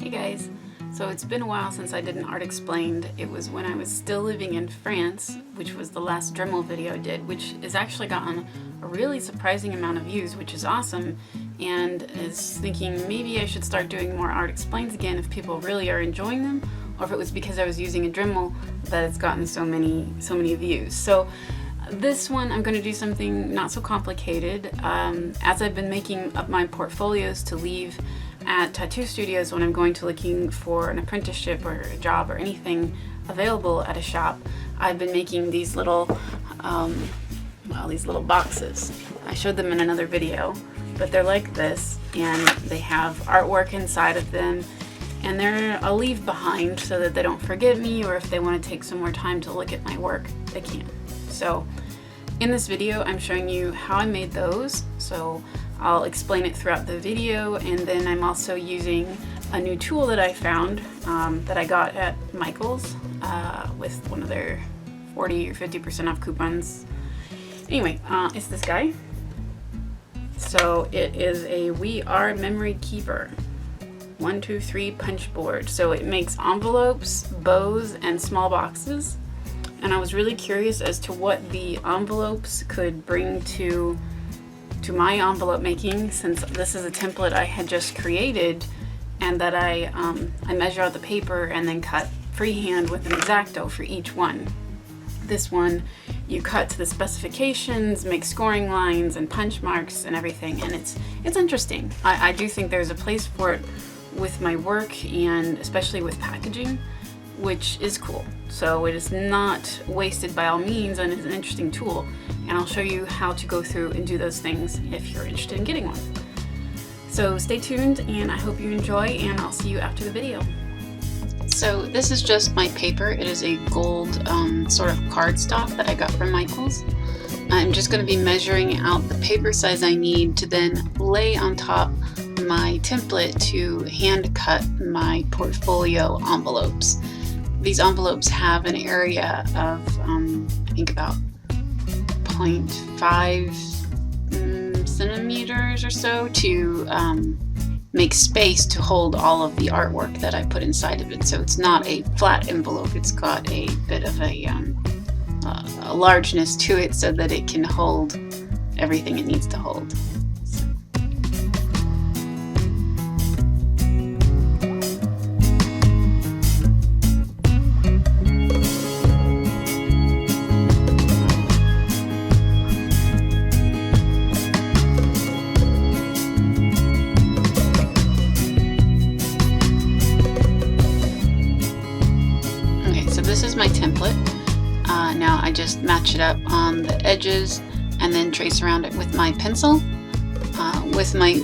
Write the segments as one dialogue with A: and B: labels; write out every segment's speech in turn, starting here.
A: Hey guys, so it's been a while since I did an Art Explained. It was when I was still living in France, which was the last Dremel video I did, which has actually gotten a really surprising amount of views, which is awesome, and is thinking maybe I should start doing more Art Explains again if people really are enjoying them, or if it was because I was using a Dremel that it's gotten so many views. So this one I'm going to do something not so complicated. As I've been making up my portfolios to leave at tattoo studios when I'm going to looking for an apprenticeship or a job or anything available at a shop, I've been making these little these little boxes. I showed them in another video, but they're like this, and they have artwork inside of them, and I'll leave behind so that they don't forget me, or if they want to take some more time to look at my work, they can. So in this video I'm showing you how I made those, so I'll explain it throughout the video, and then I'm also using a new tool that I found that I got at Michael's with one of their 40 or 50% off coupons. Anyway, it's this guy. So it is a We Are Memory Keeper 123 punch board. So it makes envelopes, bows, and small boxes. And I was really curious as to what the envelopes could bring to my envelope making, since this is a template I had just created and that I measure out the paper and then cut freehand with an X-Acto for each one. This one you cut to the specifications, make scoring lines and punch marks and everything, and it's interesting. I do think there's a place for it with my work, and especially with packaging, which is cool. So it is not wasted by all means, and it's an interesting tool, and I'll show you how to go through and do those things if you're interested in getting one. So stay tuned, and I hope you enjoy, and I'll see you after the video. So this is just my paper. It is a gold sort of cardstock that I got from Michael's. I'm just going to be measuring out the paper size I need to then lay on top my template to hand cut my portfolio envelopes. These envelopes have an area of I think about 0.5 centimeters or so to make space to hold all of the artwork that I put inside of it. So it's not a flat envelope, it's got a bit of a largeness to it so that it can hold everything it needs to hold. This is my template. Now I just match it up on the edges and then trace around it with my pencil. With my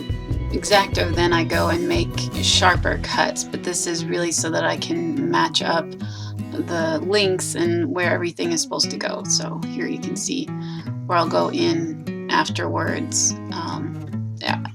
A: X-Acto then I go and make sharper cuts, but this is really so that I can match up the links and where everything is supposed to go. So here you can see where I'll go in afterwards.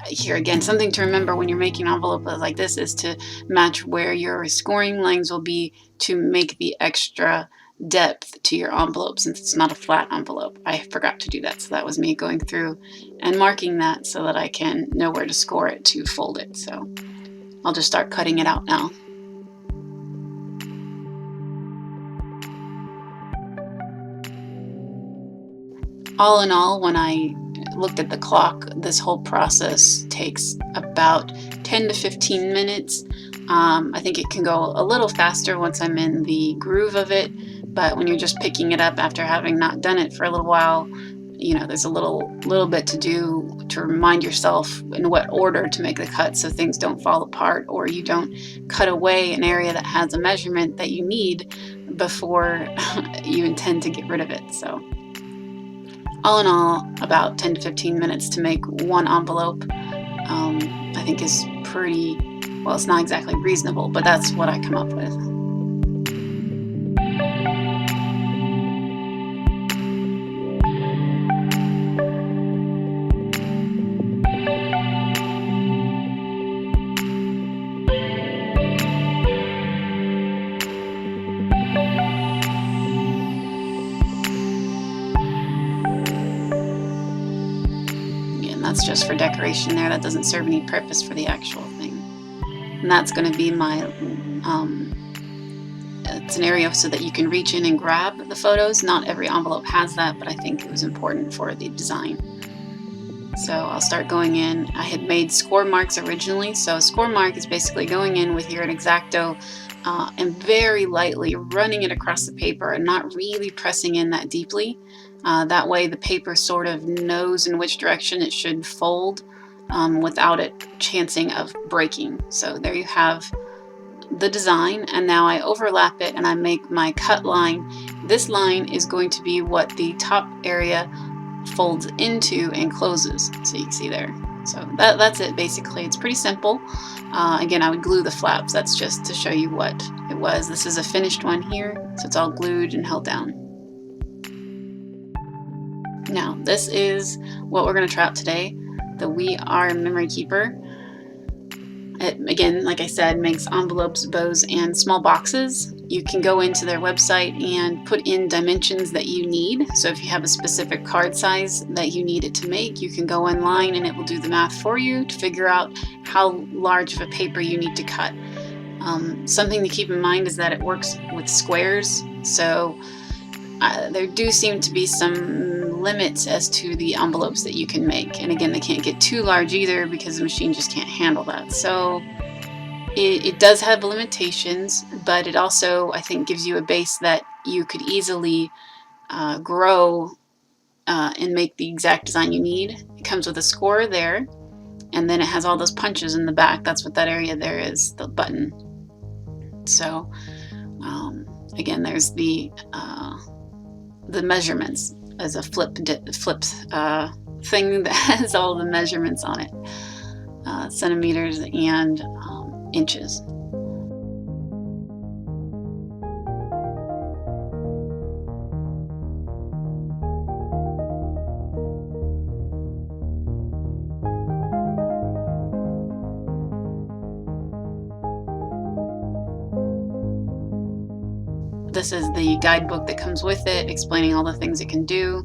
A: Here again, something to remember when you're making envelopes like this is to match where your scoring lines will be to make the extra depth to your envelope, since it's not a flat envelope. I forgot to do that, so that was me going through and marking that so that I can know where to score it to fold it. So I'll just start cutting it out now. All in all, when I looked at the clock, this whole process takes about 10 to 15 minutes. I think it can go a little faster once I'm in the groove of it, but when you're just picking it up after having not done it for a little while, you know, there's a little bit to do to remind yourself in what order to make the cut so things don't fall apart, or you don't cut away an area that has a measurement that you need before you intend to get rid of it. So all in all, about 10 to 15 minutes to make one envelope, I think is pretty, well, it's not exactly reasonable, but that's what I come up with. That's just for decoration there. That doesn't serve any purpose for the actual thing. and that's going to be my scenario so that you can reach in and grab the photos. Not every envelope has that, but I think it was important for the design. So I'll start going in. I had made score marks originally, so a score mark is basically going in with your X-Acto and very lightly running it across the paper and not really pressing in that deeply. That way the paper sort of knows in which direction it should fold without it chancing of breaking. So there you have the design, and now I overlap it and I make my cut line. This line is going to be what the top area folds into and closes, so you can see there. So that's it basically. It's pretty simple. Again, I would glue the flaps. That's just to show you what it was. This is a finished one here, so it's all glued and held down. Now this is what we're going to try out today, the We Are Memory Keeper. It, again, like I said, makes envelopes, bows, and small boxes. You can go into their website and put in dimensions that you need. So if you have a specific card size that you need it to make, you can go online and it will do the math for you to figure out how large of a paper you need to cut. Something to keep in mind is that it works with squares. So there do seem to be some limits as to the envelopes that you can make, and again, they can't get too large either because the machine just can't handle that. So it does have limitations, but it also, I think, gives you a base that you could easily grow and make the exact design you need. It comes with a score there, and then it has all those punches in the back. That's what that area there is, the button. So again, there's the measurements as a flipped thing that has all the measurements on it, centimeters and inches. This is the guidebook that comes with it, explaining all the things it can do.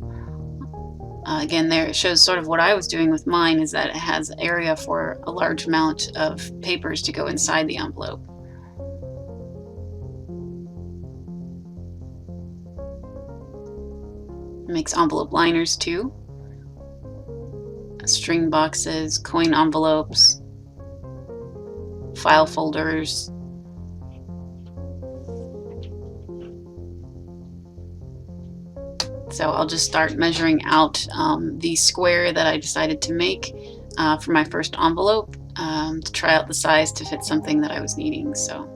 A: Again, there it shows sort of what I was doing with mine, is that it has area for a large amount of papers to go inside the envelope. It makes envelope liners too, string boxes, coin envelopes, file folders. So I'll just start measuring out the square that I decided to make for my first envelope to try out the size to fit something that I was needing. So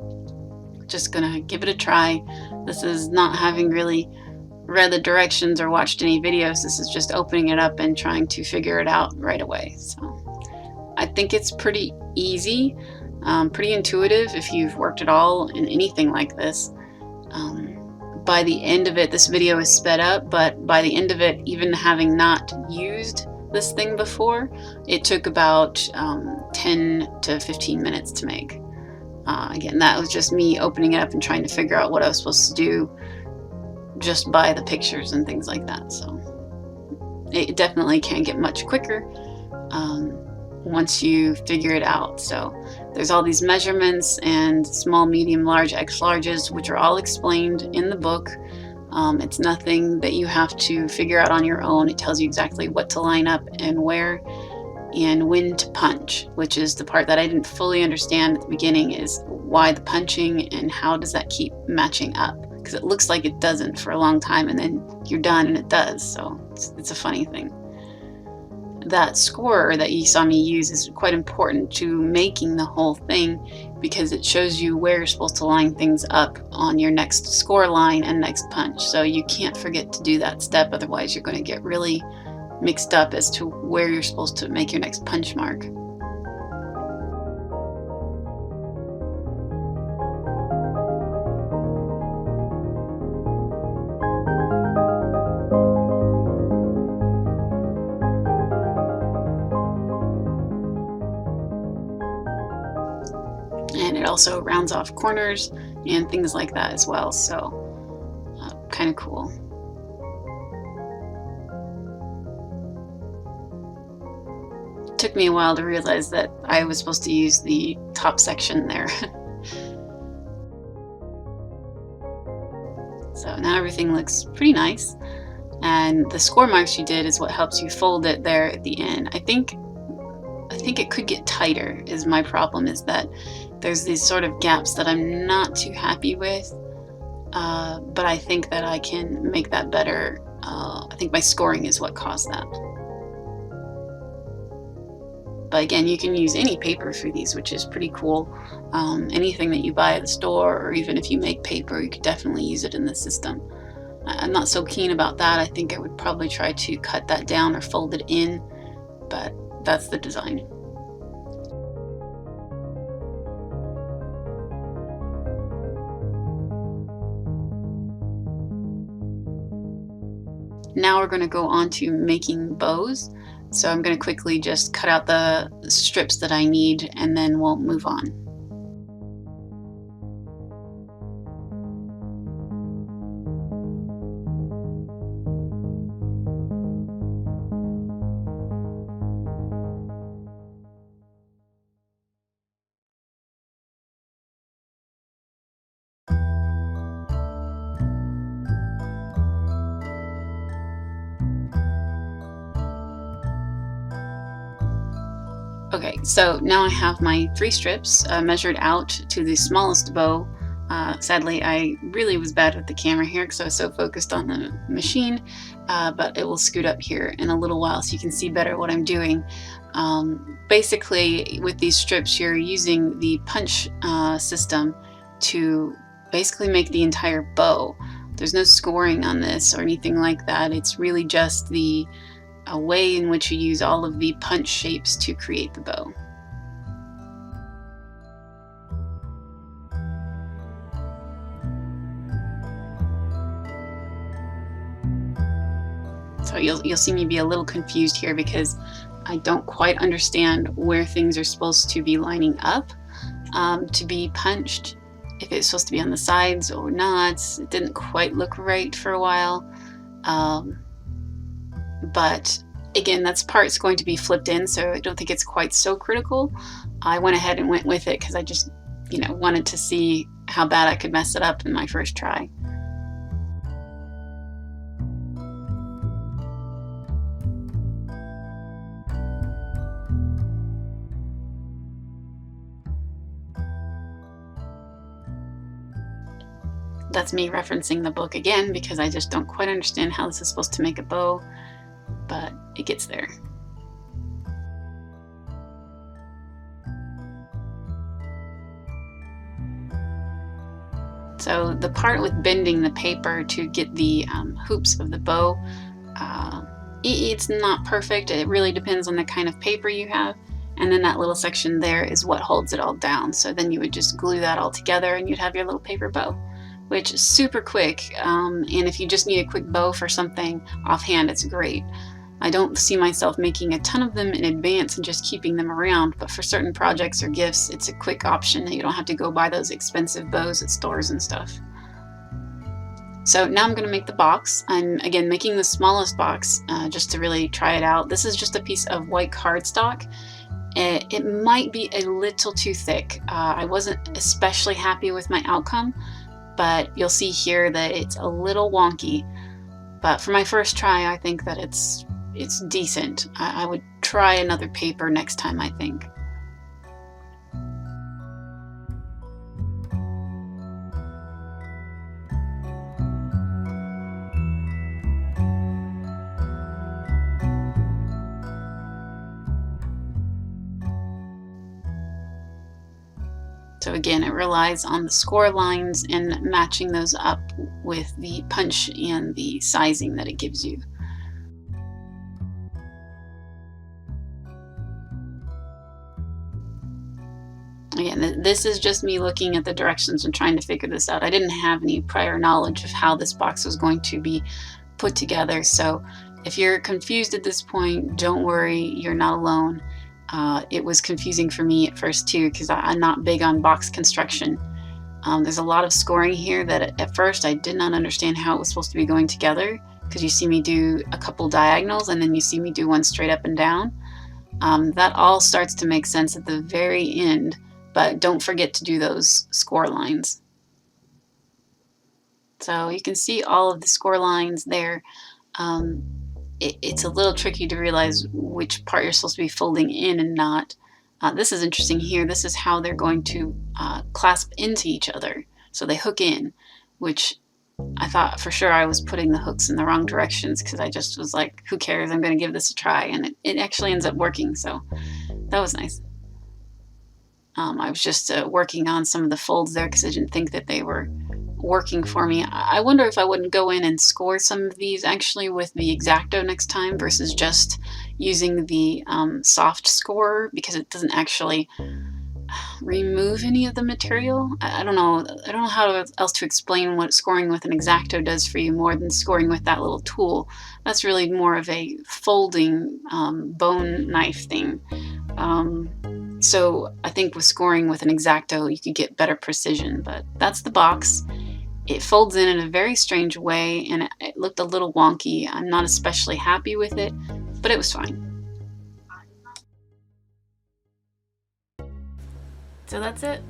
A: just gonna give it a try. This is not having really read the directions or watched any videos. This is just opening it up and trying to figure it out right away. So I think it's pretty easy, pretty intuitive if you've worked at all in anything like this. By the end of it, this video is sped up, but by the end of it, even having not used this thing before, it took about 10 to 15 minutes to make. Again, that was just me opening it up and trying to figure out what I was supposed to do just by the pictures and things like that. So it definitely can get much quicker once you figure it out. So there's all these measurements and small, medium, large, X larges, which are all explained in the book. It's nothing that you have to figure out on your own. It tells you exactly what to line up and where and when to punch, which is the part that I didn't fully understand at the beginning, is why the punching and how does that keep matching up, because it looks like it doesn't for a long time and then you're done and it does. So it's a funny thing. That scorer that you saw me use is quite important to making the whole thing, because it shows you where you're supposed to line things up on your next score line and next punch. So you can't forget to do that step, otherwise you're going to get really mixed up as to where you're supposed to make your next punch mark. And it also rounds off corners and things like that as well, so kind of cool. took me a while to realize that I was supposed to use the top section there. So now everything looks pretty nice. And the score marks you did is what helps you fold it there at the end. I think it could get tighter is my problem, is that there's these sort of gaps that I'm not too happy with. But I think that I can make that better. I think my scoring is what caused that. But again, you can use any paper for these, which is pretty cool. Anything that you buy at the store, or even if you make paper, you could definitely use it in the system. I'm not so keen about that. I think I would probably try to cut that down or fold it in, but that's the design. Now we're going to go on to making bows. So I'm going to quickly just cut out the strips that I need, and then we'll move on. Okay, so now I have my 3 strips measured out to the smallest bow. Sadly, I really was bad with the camera here because I was so focused on the machine, but it will scoot up here in a little while so you can see better what I'm doing. Basically, with these strips, you're using the punch system to basically make the entire bow. There's no scoring on this or anything like that. It's really just a way in which you use all of the punch shapes to create the bow. So you'll see me be a little confused here because I don't quite understand where things are supposed to be lining up to be punched. If it's supposed to be on the sides or not. It didn't quite look right for a while. But again, that's part's going to be flipped in, so I don't think it's quite so critical. I went ahead and went with it because I just, wanted to see how bad I could mess it up in my first try. That's me referencing the book again because I just don't quite understand how this is supposed to make a bow, but it gets there. So the part with bending the paper to get the hoops of the bow, it's not perfect. It really depends on the kind of paper you have. And then that little section there is what holds it all down. So then you would just glue that all together and you'd have your little paper bow, which is super quick. And if you just need a quick bow for something offhand, it's great. I don't see myself making a ton of them in advance and just keeping them around, but for certain projects or gifts, it's a quick option. You don't have to go buy those expensive bows at stores and stuff. So now I'm going to make the box. I'm again making the smallest box just to really try it out. This is just a piece of white cardstock. It might be a little too thick. I wasn't especially happy with my outcome, but you'll see here that it's a little wonky. But for my first try, I think that it's decent. I would try another paper next time, I think. So again, it relies on the score lines and matching those up with the punch and the sizing that it gives you. Again, this is just me looking at the directions and trying to figure this out. I didn't have any prior knowledge of how this box was going to be put together. So if you're confused at this point, don't worry, you're not alone. It was confusing for me at first too, because I'm not big on box construction. There's a lot of scoring here that at first I did not understand how it was supposed to be going together, because you see me do a couple diagonals and then you see me do one straight up and down. That all starts to make sense at the very end, but don't forget to do those score lines. So you can see all of the score lines there. It's a little tricky to realize which part you're supposed to be folding in and not. This is interesting here. This is how they're going to clasp into each other. So they hook in, which I thought for sure I was putting the hooks in the wrong directions because I just was like, who cares? I'm going to give this a try. And it actually ends up working. So that was nice. I was just working on some of the folds there because I didn't think that they were working for me. I wonder if I wouldn't go in and score some of these actually with the X-Acto next time versus just using the soft scorer, because it doesn't actually remove any of the material. I don't know how else to explain what scoring with an X-Acto does for you more than scoring with that little tool. That's really more of a folding bone knife thing. So I think with scoring with an X-Acto you could get better precision, but that's the box. It folds in a very strange way and it looked a little wonky. I'm not especially happy with it, but it was fine. So that's it.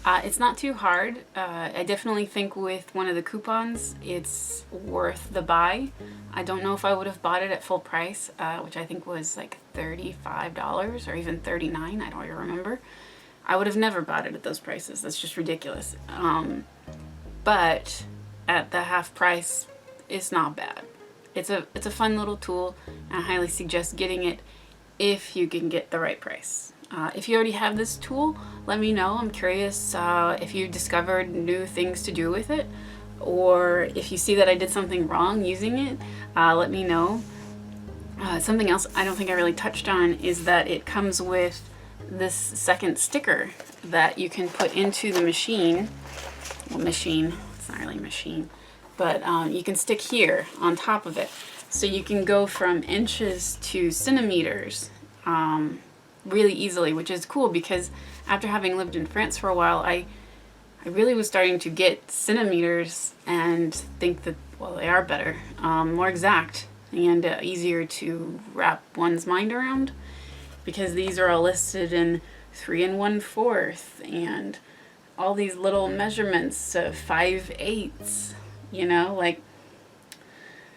A: It's not too hard. I definitely think with one of the coupons it's worth the buy. I don't know if I would have bought it at full price, which I think was like $35 or even $39, I don't even remember. I would have never bought it at those prices. That's just ridiculous. But at the half price, it's not bad. It's a fun little tool, and I highly suggest getting it if you can get the right price. If you already have this tool, let me know. I'm curious if you discovered new things to do with it, or if you see that I did something wrong using it, let me know. Something else I don't think I really touched on is that it comes with this second sticker that you can put into the machine. Well, machine, it's not really a machine, but you can stick here on top of it. So you can go from inches to centimeters really easily, which is cool because after having lived in France for a while, I really was starting to get centimeters and think that, well, they are better, more exact, and easier to wrap one's mind around, because these are all listed in 3 1/4 and all these little measurements of 5/8, you know, like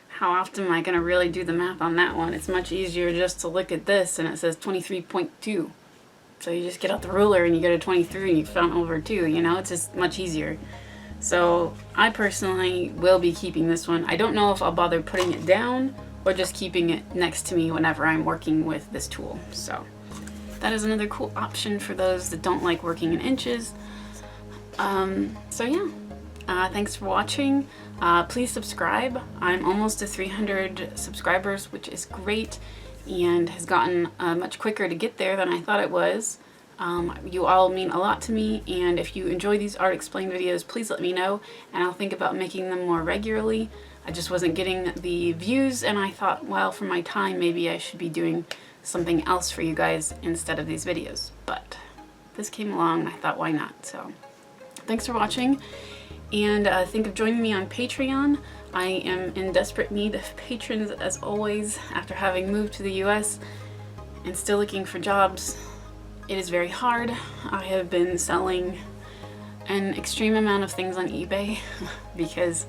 A: how often am I going to really do the math on that one? It's much easier just to look at this and it says 23.2. So you just get out the ruler and you go to 23 and you count over 2, you know, it's just much easier. So I personally will be keeping this one. I don't know if I'll bother putting it down or just keeping it next to me whenever I'm working with this tool. So that is another cool option for those that don't like working in inches. So yeah, thanks for watching. Please subscribe. I'm almost to 300 subscribers, which is great and has gotten much quicker to get there than I thought it was. You all mean a lot to me, and if you enjoy these Art Explained videos, please let me know and I'll think about making them more regularly. I just wasn't getting the views and I thought, well, for my time maybe I should be doing something else for you guys instead of these videos, but this came along and I thought, why not? So thanks for watching, and think of joining me on Patreon. I am in desperate need of patrons as always after having moved to the US and still looking for jobs. It is very hard. I have been selling an extreme amount of things on eBay because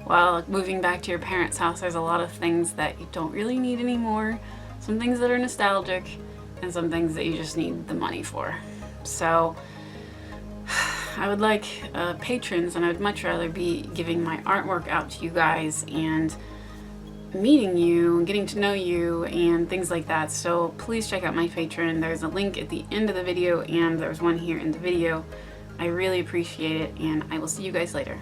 A: while moving back to your parents' house, there's a lot of things that you don't really need anymore, some things that are nostalgic, and some things that you just need the money for. So I would like patrons, and I would much rather be giving my artwork out to you guys and meeting you and getting to know you and things like that. So please check out my Patreon. There's a link at the end of the video and there's one here in the video. I really appreciate it, and I will see you guys later.